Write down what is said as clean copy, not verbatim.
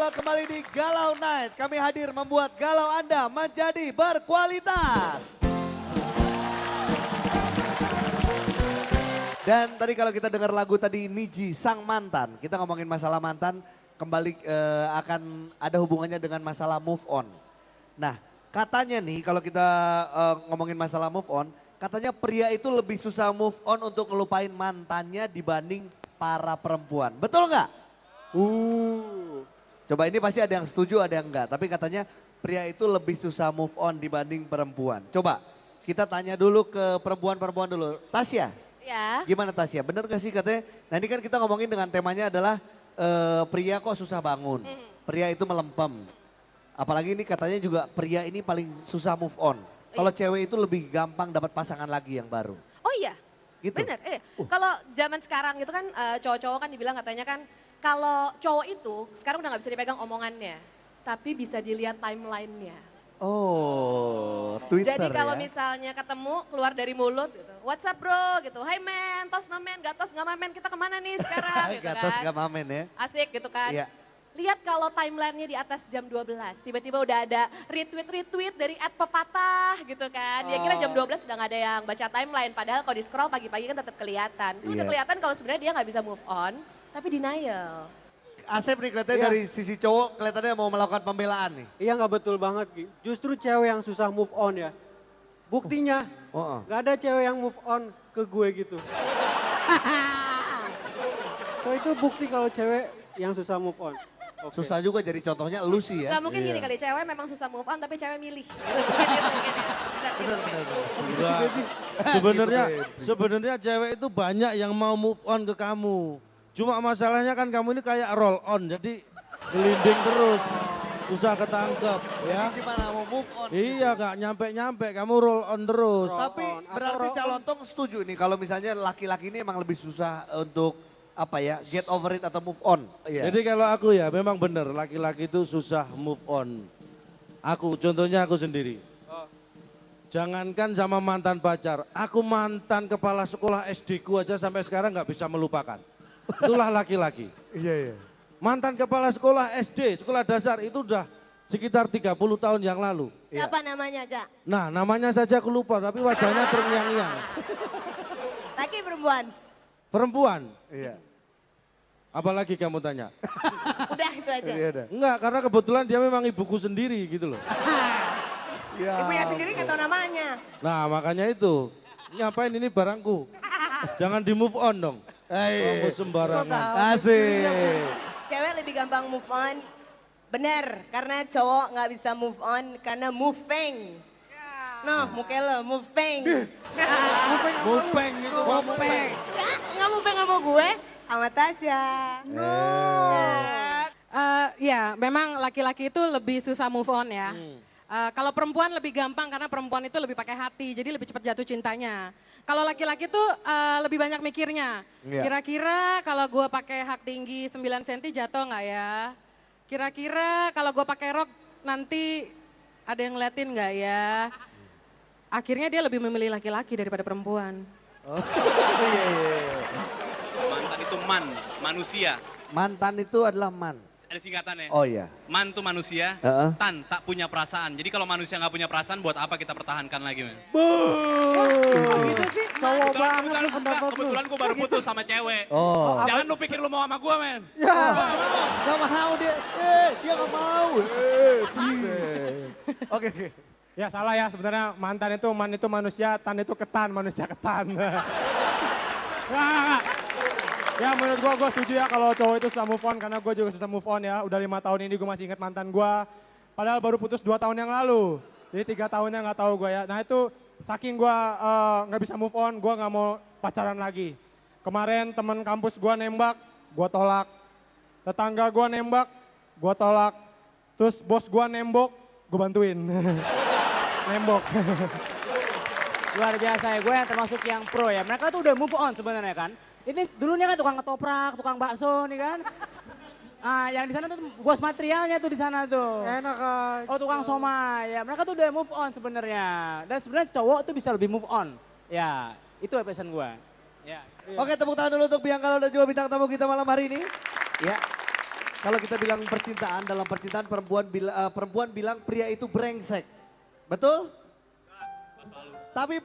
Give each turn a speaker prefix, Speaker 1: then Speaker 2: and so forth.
Speaker 1: Halo kembali di Galau Night. Kami hadir membuat galau Anda menjadi berkualitas. Dan tadi kalau kita dengar lagu tadi Niji Sang Mantan. Kita ngomongin masalah mantan kembali akan ada hubungannya dengan masalah move on. Nah katanya nih kalau kita ngomongin masalah move on. Katanya pria itu lebih susah move on untuk ngelupain mantannya dibanding para perempuan. Betul nggak? Coba ini pasti ada yang setuju ada yang enggak. Tapi katanya pria itu lebih susah move on dibanding perempuan. Coba kita tanya dulu ke perempuan-perempuan dulu. Tasya,
Speaker 2: Ya.
Speaker 1: gimana Tasya? Bener gak sih katanya? Nah ini kan kita ngomongin dengan temanya adalah pria kok susah bangun. Pria itu melempem. Apalagi ini katanya juga pria ini paling susah move on. Kalau cewek itu lebih gampang dapat pasangan lagi yang baru.
Speaker 2: Oh iya,
Speaker 1: Gitu.
Speaker 2: bener. Kalau zaman sekarang gitu kan cowok-cowok kan dibilang katanya kan kalau cowok itu sekarang udah gak bisa dipegang omongannya. Tapi bisa dilihat timelinenya.
Speaker 1: Oh, Twitter
Speaker 2: Jadi kalau
Speaker 1: ya.
Speaker 2: misalnya ketemu keluar dari mulut gitu. What's up bro gitu. Hai men, tos mamen, gatos gak mamen, kita kemana nih sekarang gitu
Speaker 1: Gatos
Speaker 2: kan.
Speaker 1: gak mamen ya.
Speaker 2: Asik gitu kan.
Speaker 1: Iya.
Speaker 2: Lihat kalau timelinenya di atas jam 12, tiba-tiba udah ada retweet dari pepatah gitu kan. Dia kira jam 12 udah gak ada yang baca timeline, padahal kalau di scroll pagi-pagi kan tetap kelihatan. Itu udah
Speaker 1: Iya.
Speaker 2: kelihatan kalau sebenarnya dia gak bisa move on, tapi denial.
Speaker 1: Asep nih kelihatannya
Speaker 3: Iya.
Speaker 1: dari sisi cowok kelihatannya mau melakukan pembelaan nih.
Speaker 3: Iya nggak betul banget Gi. Justru cewek yang susah move on ya. Buktinya
Speaker 1: Oh,
Speaker 3: nggak ada cewek yang move on ke gue gitu. So itu bukti kalau cewek yang susah move on. Oke.
Speaker 1: Susah juga jadi contohnya lu sih ya.
Speaker 2: Gak mungkin gini kali, cewek memang susah move on tapi cewek milih. Mungkin gitu, mungkin ya. Bisa gitu.
Speaker 4: Enggak. Sebenarnya cewek itu banyak yang mau move on ke kamu. Cuma masalahnya kan kamu ini kayak roll on, jadi gelinding terus. Susah ketangkep ya.
Speaker 1: Gimana mau move on?
Speaker 4: Iya gak nyampe-nyampe, kamu roll on terus.
Speaker 1: Tapi berarti Calontong setuju nih kalau misalnya laki-laki ini emang lebih susah untuk apa ya, get over it atau move on. Iya.
Speaker 4: Jadi kalau aku ya memang benar laki-laki itu susah move on. Contohnya aku sendiri. Jangankan sama mantan pacar, aku mantan kepala sekolah SD ku aja sampai sekarang nggak bisa melupakan. Itulah laki-laki.
Speaker 1: Iya, iya.
Speaker 4: Mantan kepala sekolah SD, sekolah dasar itu udah sekitar 30 tahun yang lalu.
Speaker 5: Siapa namanya, Cak?
Speaker 4: Nah namanya saja aku lupa tapi wajahnya terngiang-ngiang.
Speaker 5: Laki perempuan?
Speaker 4: Perempuan,
Speaker 1: Iya.
Speaker 4: apalagi kamu tanya?
Speaker 5: Udah itu aja.
Speaker 1: Iya dah.
Speaker 4: Enggak, karena kebetulan dia memang ibuku sendiri gitu loh.
Speaker 1: Ya.
Speaker 5: Ibunya sendiri nggak tahu namanya.
Speaker 4: Nah makanya itu, ngapain ini barangku? Jangan di move on dong. Kamu sembarangan.
Speaker 1: Asik.
Speaker 5: Cewek lebih gampang move on. Bener, karena cowok nggak bisa move on karena moving. Noh, mukanya lo moving.
Speaker 4: Mupeng itu.
Speaker 1: Mopeng.
Speaker 5: Nggak moving sama gue, sama Tasya.
Speaker 6: Ya, memang laki-laki itu lebih susah move on ya. Kalau perempuan lebih gampang karena perempuan itu lebih pakai hati, jadi lebih cepat jatuh cintanya. Kalau laki-laki tuh lebih banyak mikirnya.
Speaker 1: Iya.
Speaker 6: Kira-kira kalau gue pakai hak tinggi 9 cm jatuh nggak ya? Kira-kira kalau gue pakai rok nanti ada yang ngeliatin nggak ya? Akhirnya dia lebih memilih laki-laki daripada perempuan.
Speaker 7: Mantan itu manusia.
Speaker 1: Mantan itu adalah man.
Speaker 7: Ada singkatannya.
Speaker 1: Oh iya.
Speaker 7: Man itu manusia,
Speaker 1: Heeh.
Speaker 7: tan tak punya perasaan. Jadi kalau manusia nggak punya perasaan, buat apa kita pertahankan lagi, men?
Speaker 6: Oh gitu sih.
Speaker 3: Cowok banget lu pendapat lu.
Speaker 7: Kebetulan gue baru putus sama cewek.
Speaker 1: Oh.
Speaker 7: Jangan lu pikir lu mau sama gue, men.
Speaker 1: Gak mau dia. Dia gak mau. Oke.
Speaker 8: Ya salah ya, sebenarnya mantan itu, man itu manusia, tan itu ketan, manusia ketan. Nggak. Ya menurut gue setuju ya kalau cowok itu susah move on, karena gue juga susah move on ya. Udah 5 tahun ini gue masih ingat mantan gue, padahal baru putus 2 tahun yang lalu. Jadi 3 tahunnya nggak tahu gue ya. Nah itu saking gue nggak bisa move on, gue nggak mau pacaran lagi. Kemarin teman kampus gue nembak, gue tolak. Tetangga gue nembak, gue tolak. Terus bos gue nembok, gue bantuin. Nembok.
Speaker 9: Luar biasa ya, gue yang termasuk yang pro ya. Mereka tuh udah move on sebenarnya kan. Ini dulunya kan tukang ketoprak, tukang bakso nih kan. Ah, yang di sana tuh bos materialnya tuh di sana tuh.
Speaker 3: Enak aja.
Speaker 9: Oh, tukang somai ya. Mereka tuh udah move on sebenarnya. Dan sebenarnya cowok tuh bisa lebih move on. Ya, itu pesan gue. Ya.
Speaker 1: Oke, tepuk tangan dulu untuk Biang Kalau dan juga bintang tamu kita malam hari ini. Ya. Kalau kita bilang percintaan, dalam percintaan perempuan bilang pria itu brengsek. Betul? Tapi